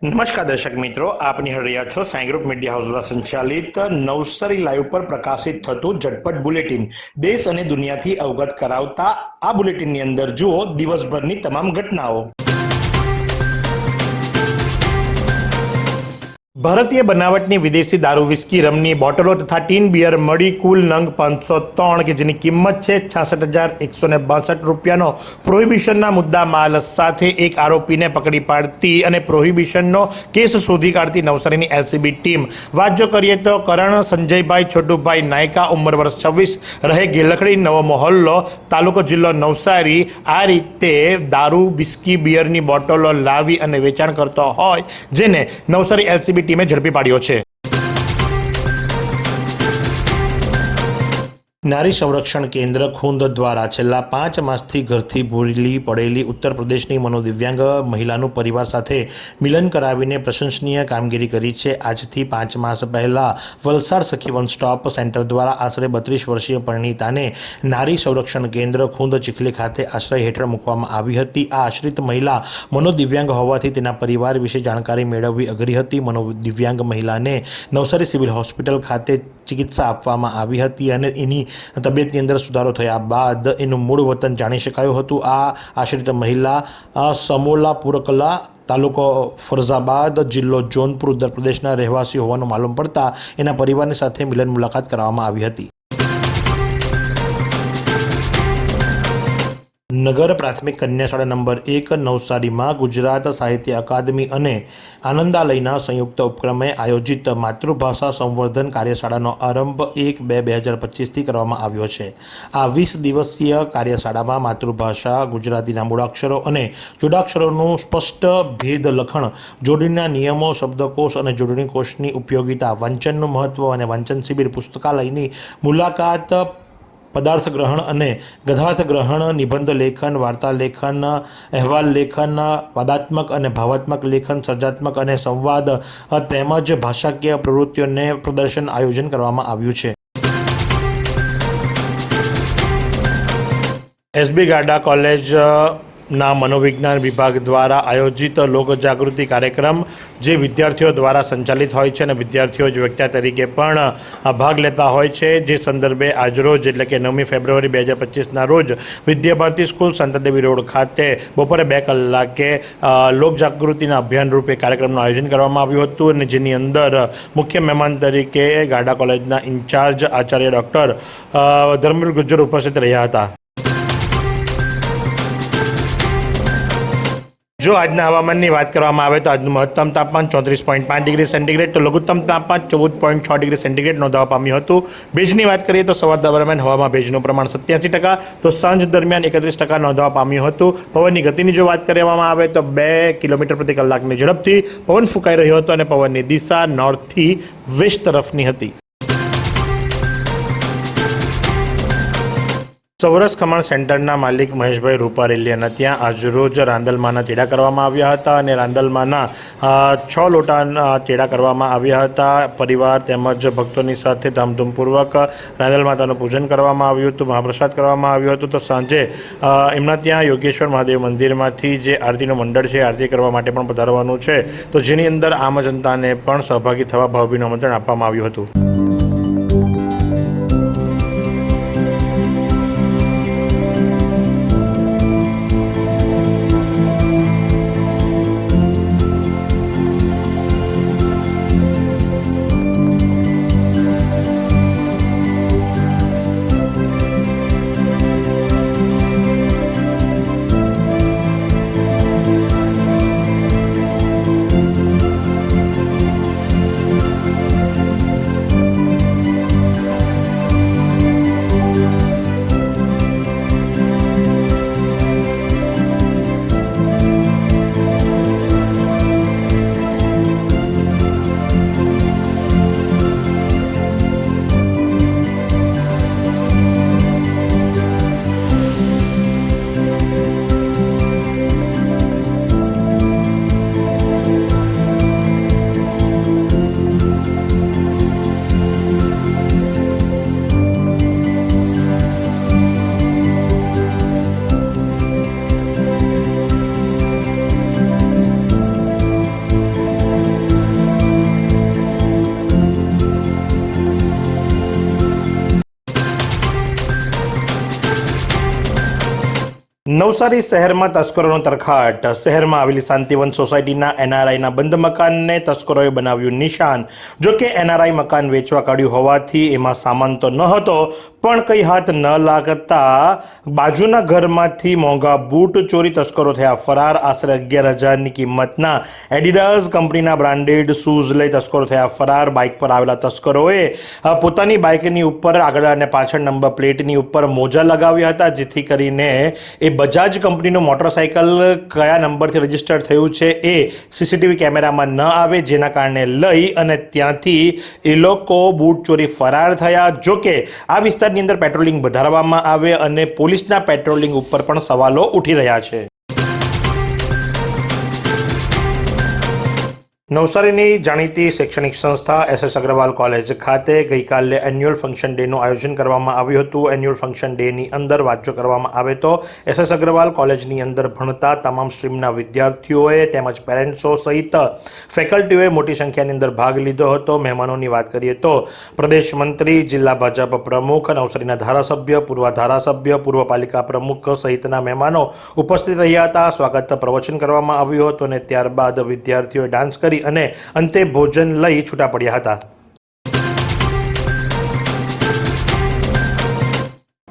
નમસ્કાર દર્શક મિત્રો, આપ નિહાળી રહ્યા છો સાઈ ગ્રુપ મીડિયા હાઉસ દ્વારા સંચાલિત નવસારી લાઈવ પર પ્રકાશિત થતું ઝટપટ બુલેટિન દેશ અને દુનિયાથી અવગત કરાવતા આ બુલેટિનની અંદર જુઓ દિવસભરની તમામ ઘટનાઓ। ભારતીય બનાવટની વિદેશી દારૂ વિસ્કી રમની બોટલો તથા ટીન બિયર મળી કુલ નંગ 503 કે જેની કિંમત છે 66,162 રૂપિયાનો પ્રોહિબિશનના મુદ્દા માલ સાથે એક આરોપીને પકડી પાડતી અને પ્રોહિબિશનનો કેસ શોધી કાઢતી નવસારીની એલસીબી ટીમ। વાત જો કરીએ તો કરણ સંજયભાઈ છોટુભાઈ નાયકા ઉંમર વર્ષ 26 રહે ગેલખડી નવો મોહલ્લો તાલુકો જિલ્લો નવસારી આ રીતે દારૂ વિસ્કી બિયરની બોટલો લાવી અને વેચાણ કરતો હોય જેને નવસારી એલસીબી ટીમે ઝડપી પાડ્યો છે। નારી સંરક્ષણ કેન્દ્ર ખૂંદ દ્વારા છેલ્લા 5 માસથી ઘરથી ભૂલી પડેલી ઉત્તર પ્રદેશની મનોદિવ્યાંગ મહિલાનું પરિવાર સાથે મિલન કરાવીને પ્રશંસનીય કામગીરી કરી છે। આજથી 5 માસ પહેલાં વલસાડ સખી વન સ્ટોપ સેન્ટર દ્વારા આશરે 32 વર્ષીય પરિણીતાને નારી સંરક્ષણ કેન્દ્ર ખૂંદ ચીખલી ખાતે આશ્રય હેઠળ મૂકવામાં આવી હતી। આ આશ્રિત મહિલા મનોદિવ્યાંગ હોવાથી તેના પરિવાર વિશે જાણકારી મેળવવી અઘરી હતી। મનોદિવ્યાંગ મહિલાને નવસારી સિવિલ હોસ્પિટલ ખાતે ચિકિત્સા આપવામાં આવી હતી અને એની તબિયતની અંદર સુધારો થયા બાદ એનું મૂળ વતન જાણી શકાયું હતું। આ આશ્રિત મહિલા સમોલા પુરકલા તાલુકો ફરઝાબાદ જિલ્લો જોનપુર ઉત્તર પ્રદેશના રહેવાસી હોવાનું માલુમ પડતા એના પરિવારની સાથે મિલન મુલાકાત કરવામાં આવી હતી। નગર પ્રાથમિક કન્યા શાળા નંબર 1 નવસારીમાં ગુજરાત સાહિત્ય અકાદમી અને આનંદાલયના સંયુક્ત ઉપક્રમે આયોજિત માતૃભાષા સંવર્ધન કાર્યશાળાનો આરંભ 1/2/2025થી કરવામાં આવ્યો છે। આ 20 દિવસીય કાર્યશાળામાં માતૃભાષા ગુજરાતીના મૂળાક્ષરો અને જોડાક્ષરોનું સ્પષ્ટ ભેદ લખણ જોડણીના નિયમો શબ્દકોશ અને જોડણી કોષની ઉપયોગિતા વાંચનનું મહત્વ અને વાંચન શિબિર પુસ્તકાલયની મુલાકાત પદાર્થ ગ્રહણ અને ગદ્યાર્થ ગ્રહણ નિબંધ લેખન વાર્તા લેખન અહેવાલ લેખન વાદાત્મક અને ભાવાત્મક લેખન સર્જનાત્મક અને સંવાદ તેમજ ભાષાકીય પ્રવૃત્તિઓને પ્રદર્શન આયોજન કરવામાં આવ્યું છે। એસબી ગાડા કોલેજ ના મનોવિજ્ઞાન વિભાગ દ્વારા આયોજિત લોકજાગૃતિ કાર્યક્રમ જે વિદ્યાર્થીઓ દ્વારા સંચાલિત હોય છે અને વિદ્યાર્થીઓ જ વક્તા તરીકે પણ ભાગ લેતા હોય છે। જે સંદર્ભે આજરોજ એટલે કે 9મી ફેબ્રુઆરી 2025ના રોજ વિદ્યાભારતી સ્કૂલ સંતાદેવી રોડ ખાતે બપોરે 2 કલાકે લોકજાગૃતિના અભિયાન રૂપે કાર્યક્રમનું આયોજન કરવામાં આવ્યું હતું અને જેની અંદર મુખ્ય મહેમાન તરીકે ગાડા કોલેજના ઇન્ચાર્જ આચાર્ય ડૉક્ટર ધર્મવીર ગુજ્જર ઉપસ્થિત રહ્યા હતા। જો આજના હવામાનની વાત કરવામાં આવે તો આજનું મહત્તમ તાપમાન 34.5 ડિગ્રી સેન્ટીગ્રેડ તો લઘુત્તમ તાપમાન 14.6 ડિગ્રી સેન્ટીગ્રેડ નોંધવા પામ્યું હતું। ભેજની વાત કરીએ તો સવાર દરમિયાન હવામાં ભેજનું પ્રમાણ 87% તો સાંજ દરમિયાન 31% નોંધવા પામ્યું હતું। પવનની ગતિની જો વાત કરવામાં આવે તો 2 કિલોમીટર પ્રતિ કલાકની ઝડપથી પવન ફૂંકાઈ રહ્યો હતો અને પવનની દિશા નોર્થથી વેસ્ટ તરફની હતી। સૌરસ ખમણ સેન્ટરના માલિક મહેશભાઈ રૂપારેલિયાના ત્યાં આજરોજ રાંદલમાના તેડા કરવામાં આવ્યા હતા અને રાંદલમાના 6 લોટા તેડા કરવામાં આવ્યા હતા। પરિવાર તેમજ ભક્તોની સાથે ધામધૂમપૂર્વક રાંદલ માતાનું પૂજન કરવામાં આવ્યું હતું, મહાપ્રસાદ કરવામાં આવ્યો હતો। તો સાંજે એમના ત્યાં યોગેશ્વર મહાદેવ મંદિરમાંથી જે આરતીનું મંડળ છે આરતી કરવા માટે પણ પધારવાનું છે તો જેની અંદર આમ જનતાને પણ સહભાગી થવા ભાવભીનું આમંત્રણ આપવામાં આવ્યું હતું। નવસારી શહેરમાં તસ્કરોનો તરખાટ. શહેરમાં આવેલી શાંતિવન સોસાયટીના એનઆરઆઈના બંધ મકાનને તસ્કરોએ બનાવ્યું નિશાન. જો કે એનઆરઆઈ મકાન વેચવા કાઢ્યું હોવાથી એમાં સામાન તો ન હતો, પણ કંઈ હાથ ન લાગતા બાજુના ઘરમાંથી મોંઘા બૂટ ચોરી તસ્કરો થયા ફરાર. આશરે 11,000ની કિંમતના એડિડાસ કંપનીના બ્રાન્ડેડ શૂઝ લઈ તસ્કરો થયા ફરાર. બાઇક પર આવેલા તસ્કરોએ પોતાની બાઇકની ઉપર આગળ અને પાછળ નંબર પ્લેટની ઉપર મોજા લગાવ્યા હતા, જેથી કરીને એ બજાજ કંપનીનું મોટરસાઇકલ કયા નંબરથી રજીસ્ટર થયું છે એ સીસીટીવી કેમેરામાં ન આવે, જેના કારણે લઈ અને ત્યાંથી એ લોકો બૂટ ચોરી ફરાર થયા. જોકે આ વિસ્તારની અંદર પેટ્રોલિંગ વધારવામાં આવે અને પોલીસના પેટ્રોલિંગ ઉપર પણ સવાલો ઉઠી રહ્યા છે. નવસારીની જાણીતી શૈક્ષણિક સંસ્થા SS અગ્રવાલ કોલેજ ખાતે ગઈકાલે એન્યુઅલ ફંક્શન ડેનું આયોજન કરવામાં આવ્યું હતું. એન્યુઅલ ફંક્શન ડેની અંદર વાત જો કરવામાં આવે તો SS અગ્રવાલ કોલેજની અંદર ભણતા તમામ સ્ટ્રીમના વિદ્યાર્થીઓએ તેમજ પેરેન્ટ્સો સહિત ફેકલ્ટીઓએ મોટી સંખ્યાની અંદર ભાગ લીધો હતો. મહેમાનોની વાત કરીએ તો પ્રદેશ મંત્રી, જિલ્લા ભાજપ પ્રમુખ, નવસારીના ધારાસભ્ય, પૂર્વ ધારાસભ્ય, પૂર્વ પાલિકા પ્રમુખ સહિતના મહેમાનો ઉપસ્થિત રહ્યા હતા. સ્વાગત પ્રવચન કરવામાં આવ્યું હતું અને ત્યારબાદ વિદ્યાર્થીઓએ ડાન્સ કરી અને અંતે ભોજન લઈ છૂટા પડ્યા હતા.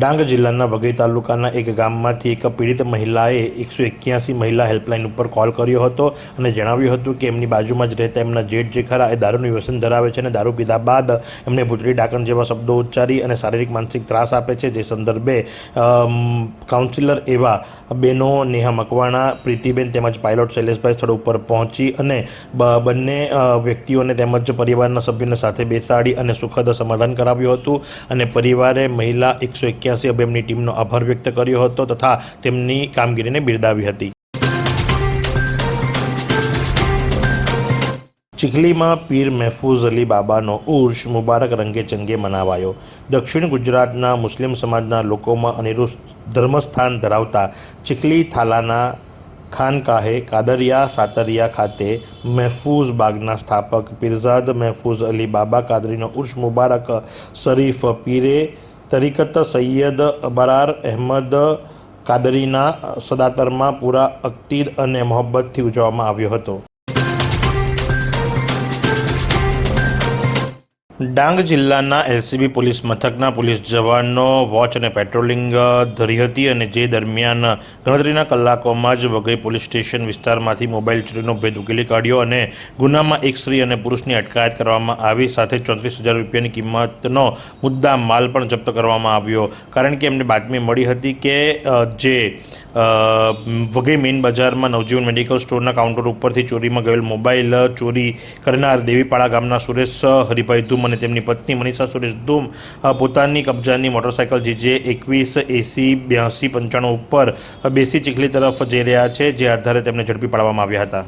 ડાંગ જિલ્લાના વઘઈ તાલુકાના એક ગામમાંથી એક પીડિત મહિલાએ 181 મહિલા હેલ્પલાઇન ઉપર કોલ કર્યો હતો અને જણાવ્યું હતું કે એમની બાજુમાં જ રહેતા એમના જેઠ જે ખરા એ દારૂનું વ્યસન ધરાવે છે અને દારૂ પીધા બાદ એમને ભૂતળી ડાકણ જેવા શબ્દો ઉચ્ચારી અને શારીરિક માનસિક ત્રાસ આપે છે. જે સંદર્ભે કાઉન્સિલર એવા બહેનો નેહા મકવાણા, પ્રીતિબેન તેમજ પાયલોટ શૈલેષભાઈ સ્થળ ઉપર પહોંચી અને બંને વ્યક્તિઓને તેમજ પરિવારના સભ્યોને સાથે બેસાડી અને સુખદ સમાધાન કરાવ્યું હતું અને પરિવારે મહિલા 181 અભિયમની ટીમનો આભાર વ્યક્ત કર્યો હતો તથા તેમની કામગીરીને બિરદાવી હતી. ચીખલીમાં પીર મહેફૂઝ અલી બાબાનો ઉર્ષ મુબારક રંગે ચંગે મનાવાયો. દક્ષિણ ગુજરાતના મુસ્લિમ સમાજના લોકોમાં અનેરું ધર્મસ્થાન ધરાવતા ચીખલી થાલાના ખાનકાહે કાદરિયા સાતરિયા ખાતે મહેફૂઝ બાગના સ્થાપક પીરઝાદ મહેફૂઝ અલી બાબા કાદરીનો ઉર્ષ મુબારક શરીફ પીરે તરીકત સૈયદ અબરાર અહેમદ કાદરીના સદાતરમાં પૂરા અકીદ અને મોહબ્બતથી ઉજવવામાં આવ્યો હતો. ડાંગ જિલ્લાના LCB પોલીસ મથકના પોલીસ જવાનો વોચ અને પેટ્રોલિંગ ધરી હતી અને જે દરમિયાન ગણતરીના કલાકોમાં જ વઘઈ પોલીસ સ્ટેશન વિસ્તારમાંથી મોબાઈલ ચોરીનો ભેદ ઉકેલી કાઢ્યો અને ગુનામાં એક સ્ત્રી અને પુરુષની અટકાયત કરવામાં આવી. સાથે 34,000 રૂપિયાની કિંમતનો મુદ્દા માલ પણ જપ્ત કરવામાં આવ્યો, કારણ કે એમને બાતમી મળી હતી કે જે વઘઈ મેઇન બજારમાં નવજીવન મેડિકલ સ્ટોરના કાઉન્ટર ઉપરથી ચોરીમાં ગયેલ મોબાઈલ ચોરી કરનાર દેવીપાડા ગામના સુરેશ હરિભાઈ ધૂમ અને તેમની પત્ની મનીષા સુરેશ ધૂમ પોતાની કબજાની મોટરસાઇકલ JJ 21 AC 8295 ઉપર બેસી ચીખલી તરફ જઈ રહ્યા છે, જે આધારે તેમને ઝડપી પાડવામાં આવ્યા હતા.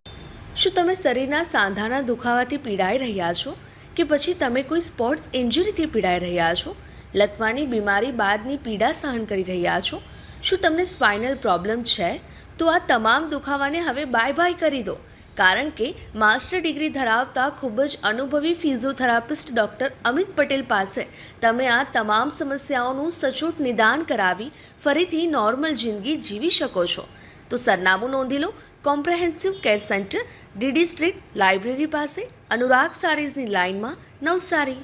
શું તમે શરીરના સાંધાના દુખાવાથી પીડાઈ રહ્યા છો કે પછી તમે કોઈ સ્પોર્ટ્સ ઇન્જરીથી પીડાઈ રહ્યા છો? લકવાની બીમારી બાદની પીડા સહન કરી રહ્યા છો? શું તમને સ્પાઇનલ પ્રોબ્લેમ છે? તો આ તમામ દુખાવાને હવે બાય કરી દો, કારણ કે માસ્ટર ડિગ્રી ધરાવતા ખૂબ જ અનુભવી ફિઝિયોથેરાપિસ્ટ ડૉક્ટર અમિત પટેલ પાસે તમે આ તમામ સમસ્યાઓનું સચોટ નિદાન કરાવી ફરીથી નોર્મલ જિંદગી જીવી શકો છો. તો સરનામું નોંધી લો. Comprehensive care centre, DD street, library પાસે, અનુરાગ સારીઝની લાઇનમાં, નવસારી.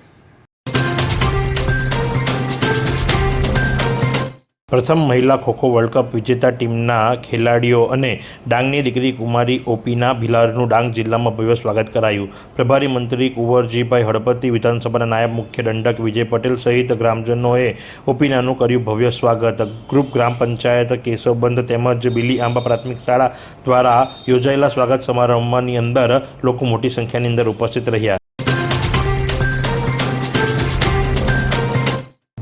પ્રથમ મહિલા ખોખો વર્લ્ડ કપ વિજેતા ટીમના ખેલાડીઓ અને ડાંગની દીકરી કુમારી ઓપીના ભિલારનું ડાંગ જિલ્લામાં ભવ્ય સ્વાગત કરાયું. પ્રભારી મંત્રી કુંવરજીભાઈ હળપતિ, વિધાનસભાના નાયબ મુખ્ય દંડક વિજય પટેલ સહિત ગ્રામજનોએ ઓપીનાનું કર્યું ભવ્ય સ્વાગત. ગ્રુપ ગ્રામ પંચાયત કેશવબંધ તેમજ બીલી આંબા પ્રાથમિક શાળા દ્વારા યોજાયેલા સ્વાગત સમારંભની અંદર લોકો મોટી સંખ્યાની અંદર ઉપસ્થિત રહ્યા.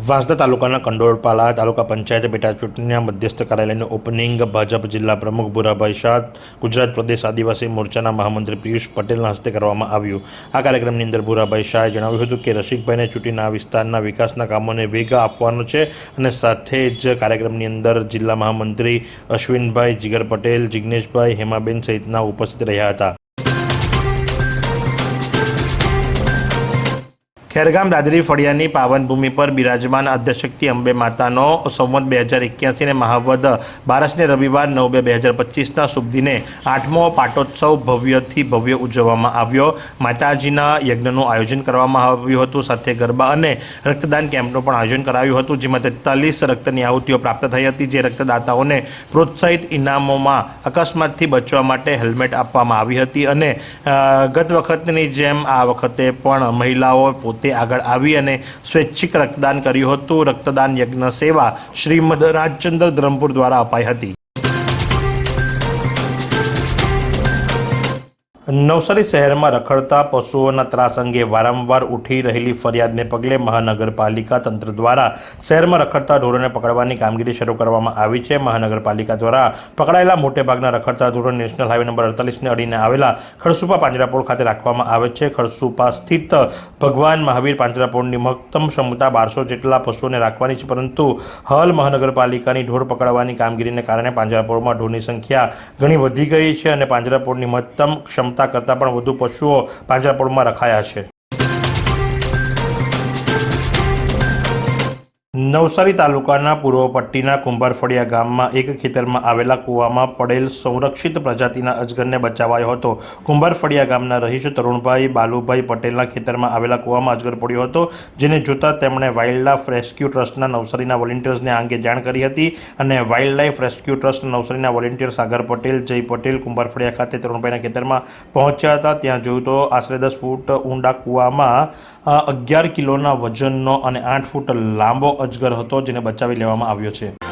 વાંસદા તાલુકાના કંડોળપાલા તાલુકા પંચાયત પેટા ચૂંટણીના મધ્યસ્થ કાર્યાલયનું ઓપનિંગ ભાજપ જિલ્લા પ્રમુખ ભૂરાભાઈ શાહ, ગુજરાત પ્રદેશ આદિવાસી મોરચાના મહામંત્રી પિયુષ પટેલના હસ્તે કરવામાં આવ્યું. આ કાર્યક્રમની અંદર ભૂરાભાઈ શાહે જણાવ્યું હતું કે રસિકભાઈને ચૂંટીને આ વિસ્તારના વિકાસના કામોને વેગ આપવાનો છે અને સાથે જ કાર્યક્રમની અંદર જિલ્લા મહામંત્રી અશ્વિનભાઈ, જીગર પટેલ, જિગ્નેશભાઈ, હેમાબેન સહિતના ઉપસ્થિત રહ્યા હતા. ખેરગામ દાદરી ફળિયાની પાવનભૂમિ પર બિરાજમાન આદ્યશક્તિ અંબે માતાનો સંવત 2081 ને મહાવદ 12 રવિવાર 9/2/2025ના શુભ દિને 8મો પાટોત્સવ ભવ્યથી ભવ્ય ઉજવવામાં આવ્યો। માતાજીના યજ્ઞનું આયોજન કરવામાં આવ્યું હતું, સાથે ગરબા અને રક્તદાન કેમ્પનું પણ આયોજન કરાયું હતું, જેમાં 43 રક્તની આહુતિઓ પ્રાપ્ત થઈ હતી, જે રક્તદાતાઓને પ્રોત્સાહિત ઇનામોમાં અકસ્માતથી બચવા માટે હેલ્મેટ આપવામાં આવી હતી અને ગત વખતની જેમ આ વખતે પણ મહિલાઓ પોતે આગળ આવી અને સ્વૈચ્છિક રક્તદાન કર્યું હતું। રક્તદાન યજ્ઞ સેવા શ્રીમદ રાજચંદ્ર ધરમપુર દ્વારા અપાઈ હતી। નવસારી શહેરમાં રખડતા પશુઓના ત્રાસ અંગે વારંવાર ઉઠી રહેલી ફરિયાદને પગલે મહાનગરપાલિકા તંત્ર દ્વારા શહેરમાં રખડતા ઢોરોને પકડવાની કામગીરી શરૂ કરવામાં આવી છે। મહાનગરપાલિકા દ્વારા પકડાયેલા મોટેભાગના રખડતા ઢોરો નેશનલ હાઈવે નંબર 48ને અડીને આવેલા ખડસુપા પાંજરાપોળ ખાતે રાખવામાં આવે છે। ખડસુપા સ્થિત ભગવાન મહાવીર પાંજરાપોળની મહત્તમ ક્ષમતા 1200 જેટલા પશુઓને રાખવાની છે, પરંતુ હાલ મહાનગરપાલિકાની ઢોર પકડવાની કામગીરીને કારણે પાંજરાપોળમાં ઢોરની સંખ્યા ઘણી વધી ગઈ છે અને પાંજરાપોળની મહત્તમ ક્ષમતા કરતાં પણ વધુ પશુઓ પાંજરાપોળમાં રખાયા છે। નવસારી તાલુકાના પૂર્વ પટ્ટીના કુંભારફળિયા ગામમાં એક ખેતરમાં આવેલા કૂવામાં પડેલ સંરક્ષિત પ્રજાતિના અજગરને બચાવાયો હતો। કુંભારફળિયા ગામના રહીશ તરુણભાઈ બાલુભાઈ પટેલના ખેતરમાં આવેલા કૂવામાં અજગર પડ્યો હતો, જેને જોતા તેમણે વાઇલ્ડલાઇફ રેસ્ક્યુ ટ્રસ્ટના નવસારીના વોલેન્ટિયર્સને આ અંગે જાણ કરી હતી અને વાઇલ્ડલાઇફ રેસ્ક્યુ ટ્રસ્ટ નવસારીના વોલેન્ટિયર સાગર પટેલ, જય પટેલ કુંભારફળિયા ખાતે તરુણભાઈના ખેતરમાં પહોંચ્યા હતા। ત્યાં જોયું તો આશરે 10 ફૂટ ઊંડા કૂવામાં 11 કિલોના વજનનો અને 8 ફૂટ લાંબો અજગર હતો, જેને બચાવી લેવામાં આવ્યો છે।